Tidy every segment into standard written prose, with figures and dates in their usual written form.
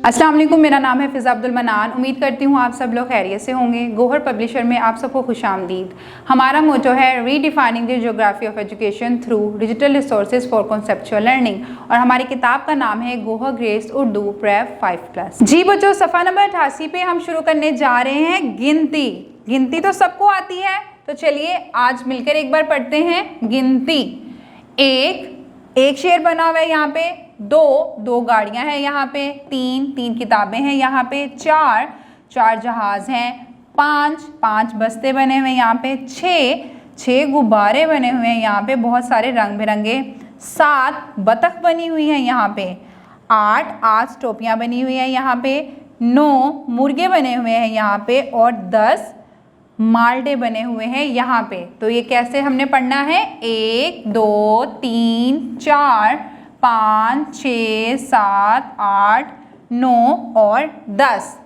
अस्सलाम वालेकुम, मेरा नाम है फ़िज़ा अब्दुल मनान। उम्मीद करती हूँ आप सब लोग खैरियत से होंगे। गोहर पब्लिशर में आप सबको खुशामदीद। हमारा मोटो है redefining the geography of education through digital resources for conceptual learning, और हमारी किताब का नाम है गोहर ग्रेस उर्दू प्रेप 5+। जी बच्चों, सफ़ा नंबर 88 पे हम शुरू करने जा रहे हैं गिनती। गिनती तो सबको आती है, तो चलिए आज मिलकर एक बार पढ़ते हैं गिनती। एक शेर बना हुआ है यहाँ पे, दो गाड़ियां हैं यहाँ पे, तीन किताबें हैं यहाँ पे, चार जहाज हैं, पांच बस्ते बने हुए हैं यहाँ पे, छः गुब्बारे बने हुए हैं यहाँ पे बहुत सारे रंग बिरंगे, 7 बतख बनी हुई हैं यहाँ पे, 8 टोपियाँ बनी हुई हैं यहाँ पे, 9 मुर्गे बने हुए हैं यहाँ पे, और 10 माल्टे बने हुए हैं यहाँ पे। तो ये कैसे हमने पढ़ना है? 1 2 3 4 5 6 7 8 9 और 10।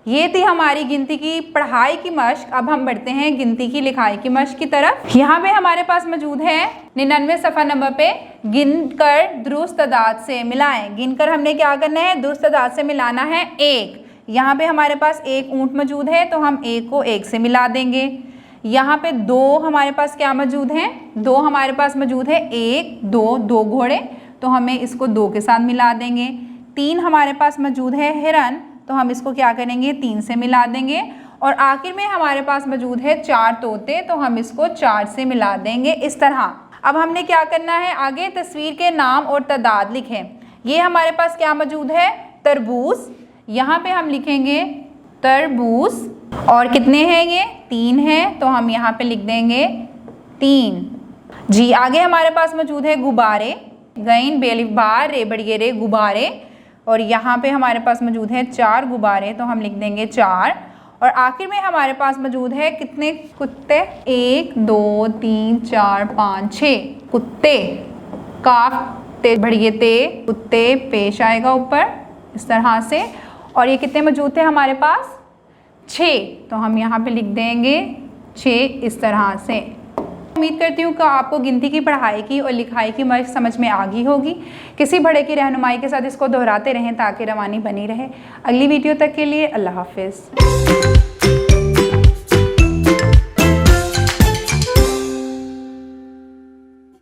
ये थी हमारी गिनती की पढ़ाई की मश्क। अब हम बढ़ते हैं गिनती की लिखाई की मश्क की तरफ। यहाँ पे हमारे पास मौजूद है 99 सफ़ा नंबर पे, गिनकर दुरुस्त तादाद से मिलाएं। गिनकर हमने क्या करना है? दुरुस्त तादाद से मिलाना है 1। यहाँ पे हमारे पास 1 ऊँट मौजूद है, तो हम 1 को 1 से मिला देंगे। यहाँ पे 2 हमारे पास क्या मौजूद हैं? 2 हमारे पास मौजूद है, 1 2 घोड़े, तो हमें इसको 2 के साथ मिला देंगे। 3 हमारे पास मौजूद है हिरन, तो हम इसको क्या करेंगे? 3 से मिला देंगे। और आखिर में हमारे पास मौजूद है 4 तोते, तो हम इसको 4 से मिला देंगे। इस तरह अब हमने क्या करना है? आगे तस्वीर के नाम और तादाद लिखें। ये हमारे पास क्या मौजूद है? तरबूज। यहाँ पे हम लिखेंगे तरबूज। और कितने हैं ये? 3 हैं, तो हम यहाँ पे लिख देंगे 3। जी, आगे हमारे पास मौजूद है गुब्बारे। गैन बेलिफ बार रे बड़िए रे गुब्बारे। और यहाँ पे हमारे पास मौजूद है 4 गुब्बारे, तो हम लिख देंगे 4। और आखिर में हमारे पास मौजूद है कितने कुत्ते? 1 2 3 4 5 6 कुत्ते। काफ ते बड़िए ते कुत्ते पेश आएगा ऊपर इस तरह से। और ये कितने मौजूद थे हमारे पास? 6, तो हम यहाँ पे लिख देंगे 6 इस तरह से। उम्मीद करती हूँ कि आपको गिनती की पढ़ाई की और लिखाई की मशक समझ में आ गई होगी। किसी बड़े की रहनुमाई के साथ इसको दोहराते रहें ताकि रवानी बनी रहे। अगली वीडियो तक के लिए अल्लाह हाफिज़।